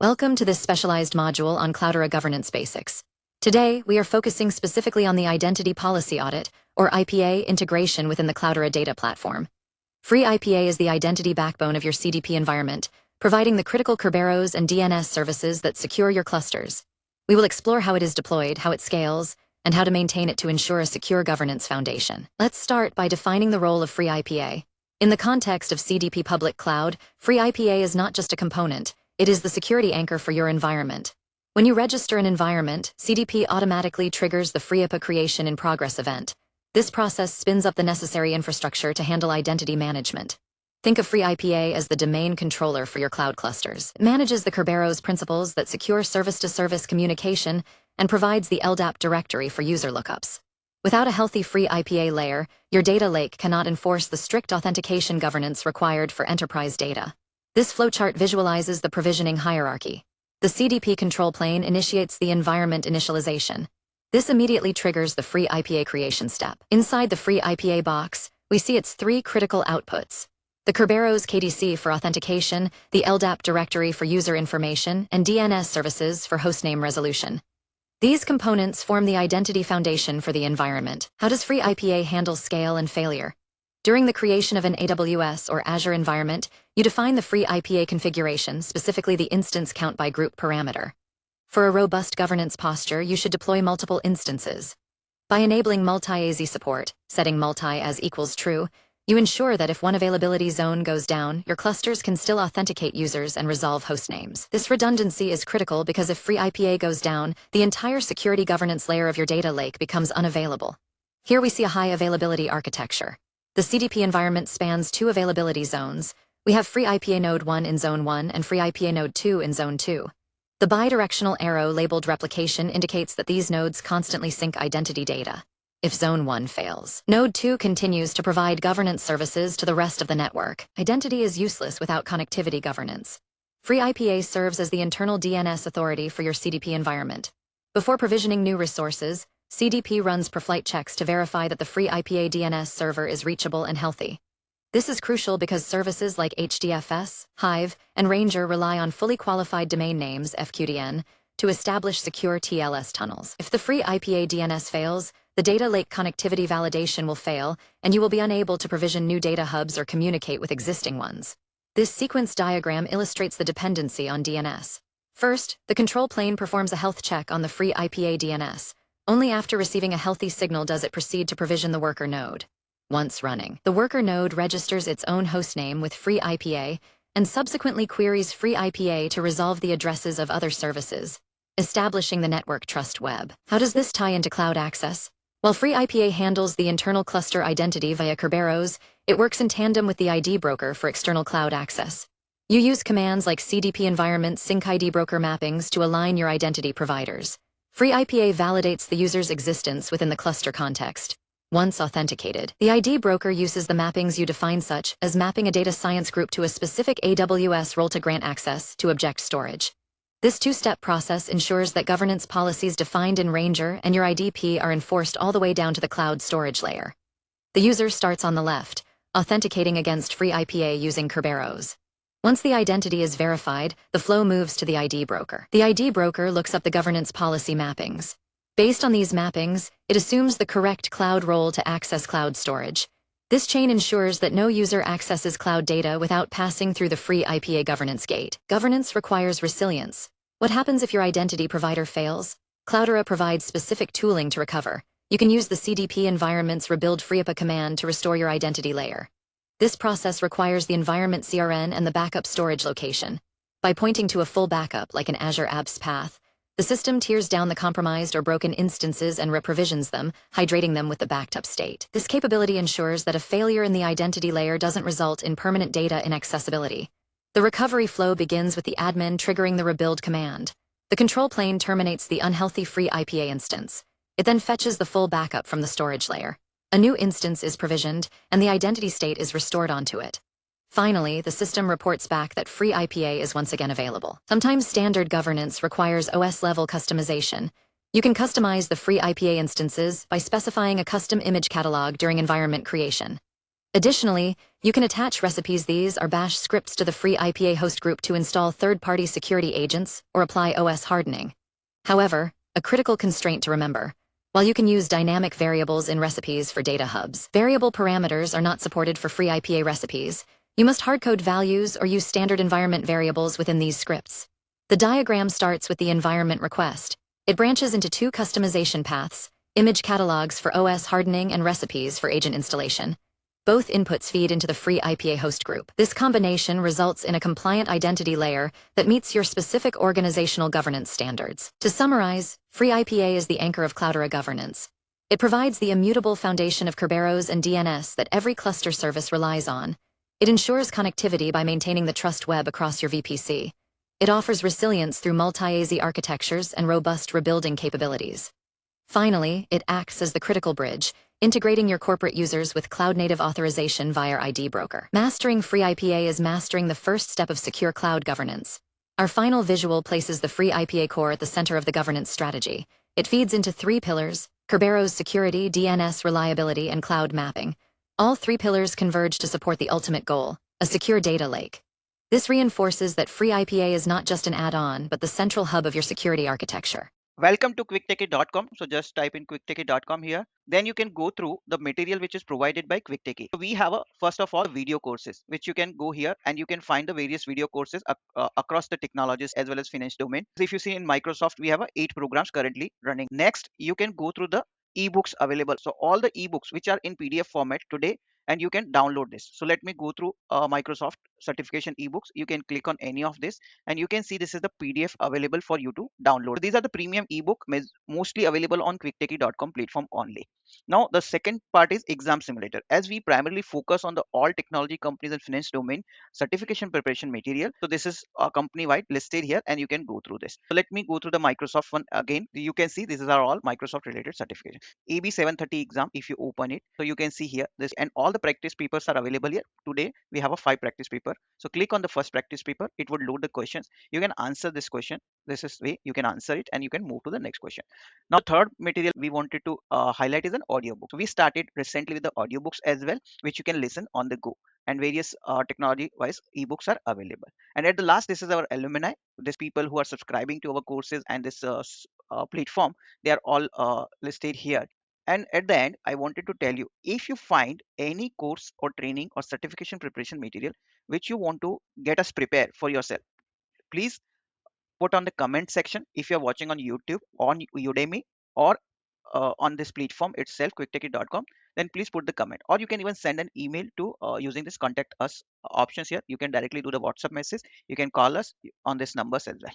Welcome to this specialized module on Cloudera Governance Basics. Today, we are focusing specifically on the Identity Policy Audit, or IPA, integration within the Cloudera Data Platform. Free IPA is the identity backbone of your CDP environment, providing the critical Kerberos and DNS services that secure your clusters. We will explore how it is deployed, how it scales, and how to maintain it to ensure a secure governance foundation. Let's start by defining the role of Free IPA. In the context of CDP public cloud, Free IPA is not just a component, it is the security anchor for your environment. When you register an environment, CDP automatically triggers the Free IPA creation in progress event. This process spins up the necessary infrastructure to handle identity management. Think of Free IPA as the domain controller for your cloud clusters. It manages the Kerberos principles that secure service-to-service communication and provides the LDAP directory for user lookups. Without a healthy Free IPA layer, your data lake cannot enforce the strict authentication governance required for enterprise data. This flowchart visualizes the provisioning hierarchy. The CDP control plane initiates the environment initialization. This immediately triggers the Free IPA creation step. Inside the Free IPA box, we see its three critical outputs: the Kerberos KDC for authentication, the LDAP directory for user information, and DNS services for hostname resolution. These components form the identity foundation for the environment. How does Free IPA handle scale and failure? During the creation of an AWS or Azure environment, you define the Free IPA configuration, specifically the instance count by group parameter. For a robust governance posture, you should deploy multiple instances. By enabling multi-AZ support, setting multi as equals true, you ensure that if one availability zone goes down, your clusters can still authenticate users and resolve hostnames. This redundancy is critical because if Free IPA goes down, the entire security governance layer of your data lake becomes unavailable. Here we see a high availability architecture. The CDP environment spans two availability zones. We have Free IPA Node 1 in Zone 1 and Free IPA Node 2 in Zone 2. The bidirectional arrow labeled replication indicates that these nodes constantly sync identity data. If Zone 1 fails, Node 2 continues to provide governance services to the rest of the network. Identity is useless without connectivity governance. Free IPA serves as the internal DNS authority for your CDP environment. Before provisioning new resources, CDP runs per-flight checks to verify that the Free IPA DNS server is reachable and healthy. This is crucial because services like HDFS, Hive, and Ranger rely on fully qualified domain names, FQDN, to establish secure TLS tunnels. If the Free IPA DNS fails, the data lake connectivity validation will fail, and you will be unable to provision new data hubs or communicate with existing ones. This sequence diagram illustrates the dependency on DNS. First, the control plane performs a health check on the Free IPA DNS. Only after receiving a healthy signal does it proceed to provision the worker node. Once running, the worker node registers its own hostname with Free IPA and subsequently queries Free IPA to resolve the addresses of other services, establishing the network trust web. How does this tie into cloud access? While Free IPA handles the internal cluster identity via Kerberos, it works in tandem with the ID broker for external cloud access. You use commands like CDP environment sync ID broker mappings to align your identity providers. Free IPA validates the user's existence within the cluster context. Once authenticated, the ID broker uses the mappings you define, such as mapping a data science group to a specific AWS role to grant access to object storage. This two-step process ensures that governance policies defined in Ranger and your IDP are enforced all the way down to the cloud storage layer. The user starts on the left, authenticating against Free IPA using Kerberos. Once the identity is verified, the flow moves to the ID broker. The ID broker looks up the governance policy mappings. Based on these mappings, it assumes the correct cloud role to access cloud storage. This chain ensures that no user accesses cloud data without passing through the Free IPA governance gate. Governance requires resilience. What happens if your identity provider fails? Cloudera provides specific tooling to recover. You can use the CDP environment's rebuild Free IPA command to restore your identity layer. This process requires the environment CRN and the backup storage location. By pointing to a full backup, like an Azure Apps path, the system tears down the compromised or broken instances and reprovisions them, hydrating them with the backed up state. This capability ensures that a failure in the identity layer doesn't result in permanent data inaccessibility. The recovery flow begins with the admin triggering the rebuild command. The control plane terminates the unhealthy Free IPA instance. It then fetches the full backup from the storage layer. A new instance is provisioned, and the identity state is restored onto it. Finally, the system reports back that Free IPA is once again available. Sometimes standard governance requires OS-level customization. You can customize the Free IPA instances by specifying a custom image catalog during environment creation. Additionally, you can attach recipes. These are bash scripts to the free IPA host group to install third-party security agents or apply OS hardening. However, a critical constraint to remember. While you can use dynamic variables in recipes for data hubs, variable parameters are not supported for free IPA recipes. You must hardcode values or use standard environment variables within these scripts. The diagram starts with the environment request. It branches into two customization paths, image catalogs for OS hardening and recipes for agent installation. Both inputs feed into the free IPA host group. This combination results in a compliant identity layer that meets your specific organizational governance standards. To summarize, free IPA is the anchor of Cloudera governance. It provides the immutable foundation of Kerberos and DNS that every cluster service relies on. It ensures connectivity by maintaining the trust web across your VPC. It offers resilience through multi-AZ architectures and robust rebuilding capabilities. Finally, it acts as the critical bridge, integrating your corporate users with cloud-native authorization via ID broker. Mastering free IPA is mastering the first step of secure cloud governance. Our final visual places the free IPA core at the center of the governance strategy. It feeds into three pillars: Kerberos security, DNS reliability, and cloud mapping. All three pillars converge to support the ultimate goal, a secure data lake. This reinforces that free IPA is not just an add-on, but the central hub of your security architecture. Welcome to quicktechie.com. So just type in quicktechie.com here. Then you can go through the material which is provided by Quicktechie. So we have first of all video courses which you can go here and you can find the various video courses across the technologies as well as finance domain. So if you see in Microsoft, we have 8 programs currently running. Next, you can go through the ebooks available. So all the ebooks which are in PDF format today, and you can download this. So let me go through Microsoft certification ebooks. You can click on any of this and you can see this is the PDF available for you to download. So these are the premium ebook mostly available on quicktechie.com platform only. Now the second part is exam simulator. As we primarily focus on the all technology companies and finance domain certification preparation material, so this is company wide listed here and you can go through this. So let me go through the Microsoft one again. You can see these are all Microsoft related certification. AB 730 exam, if you open it, so you can see here this, and all the practice papers are available here. Today we have a 5 practice paper. So click on the first practice paper. It would load the questions. You can answer this question. This is way you can answer it and you can move to the next question. Now the third material we wanted to highlight is an audiobook. So we started recently with the audiobooks as well, which you can listen on the go, and various technology wise ebooks are available. And at the last, this is our alumni. These people who are subscribing to our courses and this platform, they are all listed here. And at the end, I wanted to tell you, if you find any course or training or certification preparation material which you want to get us prepare for yourself, please put on the comment section. If you're watching on YouTube, on Udemy, or on this platform itself, quicktechie.com, then please put the comment, or you can even send an email to using this contact us options here. You can directly do the WhatsApp message. You can call us on this numbers as well.